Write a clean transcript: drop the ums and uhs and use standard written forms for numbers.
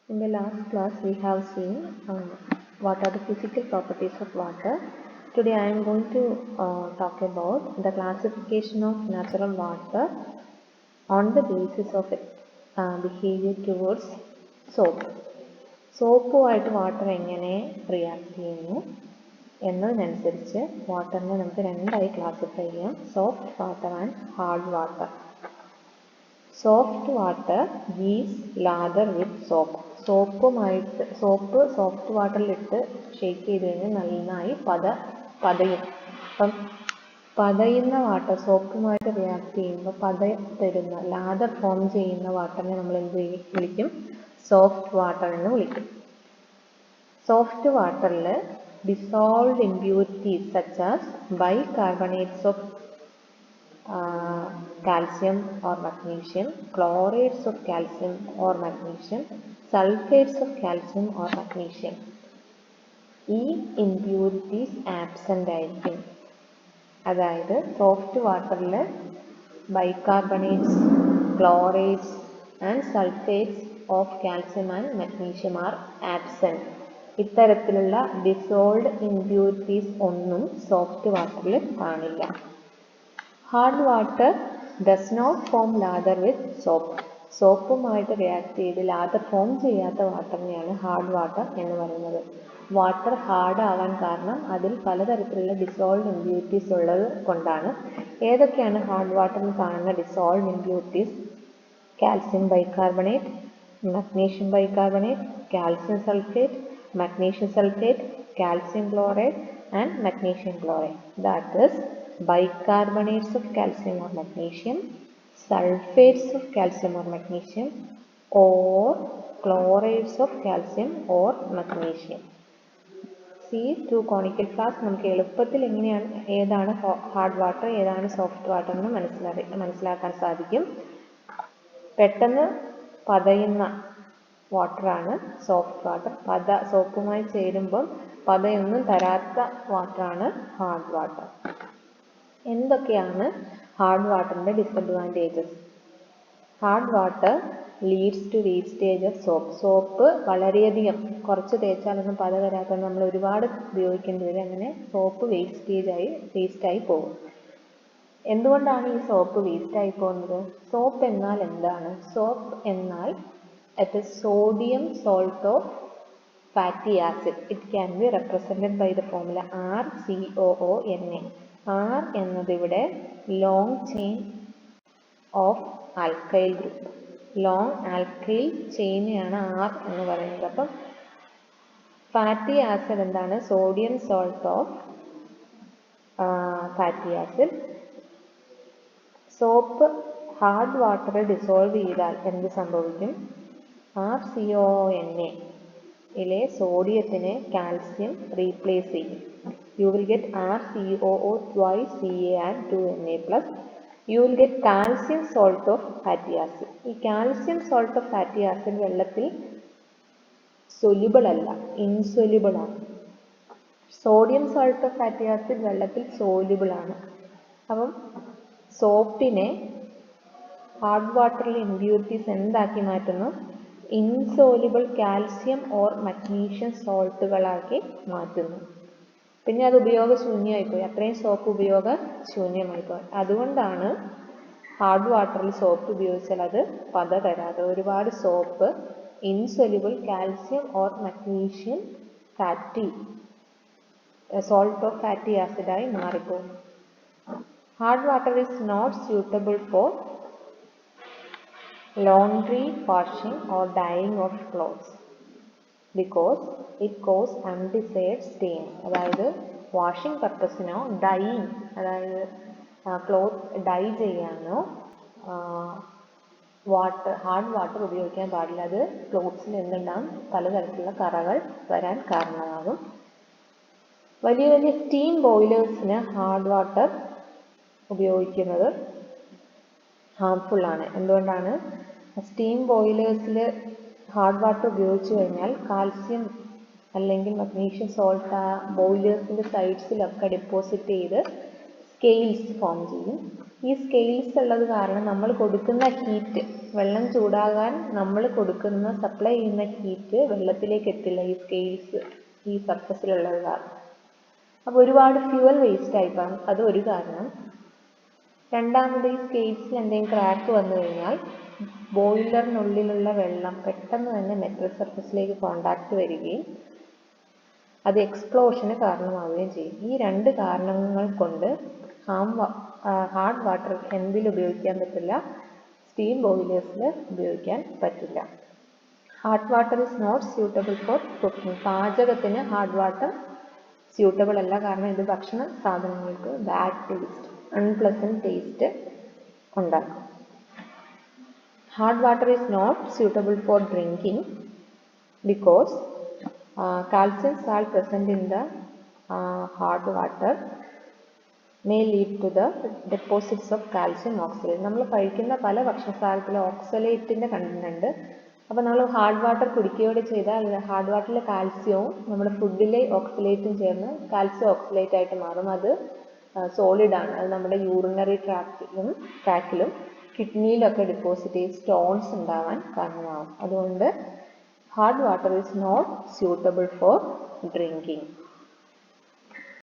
In the last class, we have seen what are the physical properties of water. Today, I am going to talk about the classification of natural water on the basis of its behavior towards soap. സോപ്പുമായിട്ട് water എങ്ങനെ react ചെയ്യുന്നു എന്നതിനനുസരിച്ച് വാട്ടറിനെ നമുക്ക് രണ്ടായി classify ചെയ്യാം, soft water and hard water. Soft water gives lather with soap. Soap soft വാട്ടറിലിട്ട് shake ചെയ്ത് കഴിഞ്ഞാൽ നന്നായി പതയും. അപ്പം പതയുന്ന വാട്ടർ സോപ്പുമായിട്ട് റിയാക്ട് ചെയ്യുമ്പോൾ തരുന്ന ലാദർ ഫോം ചെയ്യുന്ന വാട്ടറിനെ നമ്മൾ എന്ത് വിളിക്കും? സോഫ്റ്റ് വാട്ടർ എന്ന് വിളിക്കും. സോഫ്റ്റ് വാട്ടറിൽ dissolved impurities such as bicarbonates of calcium or magnesium, chlorides of calcium or magnesium, sulfates of calcium or magnesium. ഈ impurities absent ആയിരിക്കും. അതായത് സോഫ്റ്റ് വാട്ടറിൽ bicarbonates, chlorides and sulphates of calcium and magnesium are absent. ഇത്തരത്തിലുള്ള dissolved impurities ഒന്നും soft വാട്ടറിൽ കാണില്ല. Hard water does not form lather with soap. സോപ്പുമായിട്ട് react ചെയ്ത് ലാദർ ഫോം ചെയ്യാത്ത വാട്ടറിനെയാണ് ഹാർഡ് വാട്ടർ എന്ന് പറയുന്നത്. വാട്ടർ ഹാർഡ് ആവാൻ കാരണം അതിൽ പലതരത്തിലുള്ള ഡിസോൾവ്ഡ് ഇംപ്യൂരിറ്റീസ് ഉള്ളത് കൊണ്ടാണ്. ഏതൊക്കെയാണ് ഹാർഡ് വാട്ടറിൽ കാണുന്ന dissolved impurities? Calcium bicarbonate, magnesium bicarbonate, calcium sulphate, magnesium sulfate, calcium chloride and magnesium chloride. That is bicarbonates of calcium or magnesium, sulfates of calcium or magnesium, or chlorides of calcium or magnesium. See, two conical flasks നമുക്ക് എളുപ്പത്തിൽ എങ്ങനെയാണ് ഏതാണ് hard water ഏതാണ് soft water എന്ന് മനസ്സിലാക്കാൻ സാധിക്കും. പെട്ടെന്ന് പതയുന്ന വാട്ടറാണ് soft water. സോപ്പുമായി ചേരുമ്പം പതയൊന്നും തരാത്ത വാട്ടറാണ് ഹാർഡ് വാട്ടർ. എന്തൊക്കെയാണ് ഹാർഡ് വാട്ടറിൻ്റെ disadvantages? Hard water leads to wastage of soap. Soap വളരെയധികം കുറച്ച് തേച്ചാലൊന്നും പത വരാത്തത് നമ്മൾ ഒരുപാട് ഉപയോഗിക്കേണ്ടി വരും. അങ്ങനെ സോപ്പ് വേസ്റ്റായി പോകും. എന്തുകൊണ്ടാണ് ഈ സോപ്പ് വേസ്റ്റായി പോകുന്നത്? സോപ്പ് എന്നാൽ എന്താണ്? സോപ്പ് എന്നാൽ it is sodium salt of fatty acid. It can be represented by the formula RCOONA. R എന്നത് ഇവിടെ long chain of alkyl group. long alkyl chain-നെയാണ് R എന്ന് പറയുന്നത്. അപ്പം fatty acid എന്താണ്? sodium salt of fatty acid. Soap hard water dissolve ചെയ്താൽ എന്ത് സംഭവിക്കും? RCONA യിലെ സോഡിയത്തിനെ കാൽസ്യം റീപ്ലേസ് ചെയ്യും. You will get RCOO twice Ca and 2Na plus. You will get calcium salt of fatty acid. ഈ calcium salt of fatty acid വെള്ളത്തിൽ soluble അല്ല, insoluble ആണ്. Sodium salt of fatty acid വെള്ളത്തിൽ soluble ആണ്. അപ്പം സോപ്പിനെ hard വാട്ടറിലെ impurities എന്താക്കി മാറ്റുന്നു? Insoluble calcium or magnesium സോൾട്ടുകളാക്കി മാറ്റുന്നു. പിന്നെ അത് ഉപയോഗശൂന്യമായിപ്പോയി. അത്രയും സോപ്പ് ഉപയോഗശൂന്യമായിപ്പോയി. അതുകൊണ്ടാണ് ഹാർഡ് വാട്ടറിൽ സോപ്പ് ഉപയോഗിച്ചാൽ അത് പത തരാതെ. ഒരുപാട് soap insoluble calcium or magnesium salt of fatty ആസിഡായി മാറിപ്പോകും. Hard water is not suitable for laundry, washing or dyeing of clothes because it cause undesired stains. അതായത് വാഷിംഗ് പർപ്പസിനോ ഡൈയിങ്, അതായത് ക്ലോത്ത് ഡൈ ചെയ്യാനോ ഹാർഡ് വാട്ടർ ഉപയോഗിക്കാൻ പാടില്ല. അത് ക്ലോത്ത്സിൽ എന്തുണ്ടാകും? പലതരത്തിലുള്ള കറകൾ വരാൻ കാരണമാകും. വലിയ വലിയ സ്റ്റീം ബോയിലേഴ്സിന് ഹാർഡ് വാട്ടർ ഉപയോഗിക്കുന്നത് ഹാംഫുള്ളാണ്. എന്തുകൊണ്ടാണ്? സ്റ്റീം ബോയിലേഴ്സിൽ ഹാർഡ് വാട്ടർ ഉപയോഗിച്ചു കഴിഞ്ഞാൽ കാൽസ്യം അല്ലെങ്കിൽ മഗ്നീഷ്യം സോൾട്ട് ആ ബോയിലേഴ്സിൻ്റെ സൈഡ്സിലൊക്കെ ഡെപ്പോസിറ്റ് ചെയ്ത് സ്കെയിൽസ് ഫോം ചെയ്യും. ഈ സ്കെയിൽസ് ഉള്ളത് കാരണം നമ്മൾ കൊടുക്കുന്ന ഹീറ്റ്, വെള്ളം ചൂടാകാൻ നമ്മൾ കൊടുക്കുന്ന സപ്ലൈ ചെയ്യുന്ന ഹീറ്റ് വെള്ളത്തിലേക്ക് എത്തില്ല ഈ സ്കെയിൽസ് ഈ സർഫസിലുള്ളത് കാരണം. അപ്പോൾ ഒരുപാട് ഫ്യൂവൽ വേസ്റ്റ് ആയി പോകും, അത് ഒരു കാരണം. രണ്ടാമത് ഈ സ്കെയിൽസിൽ എന്തെങ്കിലും ക്രാക്ക് വന്നു കഴിഞ്ഞാൽ ബോയിലറിനുള്ളിലുള്ള വെള്ളം പെട്ടെന്ന് തന്നെ മെറ്റൽ സർഫസിലേക്ക് കോണ്ടാക്ട് വരികയും അത് എക്സ്പ്ലോഷന് കാരണമാവുകയും ചെയ്യും. ഈ രണ്ട് കാരണങ്ങൾ കൊണ്ട് ഹാർഡ് വാട്ടർ എന്തിൽ ഉപയോഗിക്കാൻ പറ്റില്ല? സ്റ്റീം ബോയിലേഴ്സിൽ ഉപയോഗിക്കാൻ പറ്റില്ല. Hard water is not suitable for cooking. പാചകത്തിന് ഹാർഡ് വാട്ടർ സ്യൂട്ടബിൾ അല്ല, കാരണം ഇത് ഭക്ഷണ സാധനങ്ങൾക്ക് ബാഡ് ടേസ്റ്റ്, അൺപ്ലസന്റ് ടേസ്റ്റ് ഉണ്ടാക്കും. Hard water is not suitable for drinking because calcium salt present in the hard water may lead to the deposits of calcium oxalate. നമ്മൾ കഴിക്കുന്ന പല ഭക്ഷണസാധനത്തിലും ഓക്സലേറ്റിൻ്റെ കണ്ടന്റ് ഉണ്ട്. അപ്പോൾ നമ്മൾ ഹാർഡ് വാട്ടർ കുടിക്കുകയോടെ ചെയ്താൽ ഹാർഡ് വാട്ടറിലെ കാൽസ്യവും നമ്മുടെ ഫുഡിലെ ഓക്സലേറ്റും ചേർന്ന് കാൽസ്യം ഓക്സലേറ്റ് ആയിട്ട് മാറും. അത് സോളിഡാണ്. അത് നമ്മുടെ യൂറിനറി ട്രാക്കിലും കിഡ്നിയിലൊക്കെ ഡിപ്പോസിറ്റ് ചെയ്ത് സ്റ്റോൺസ് ഉണ്ടാവാൻ കാരണമാകും. അതുകൊണ്ട് hard water is not suitable for drinking.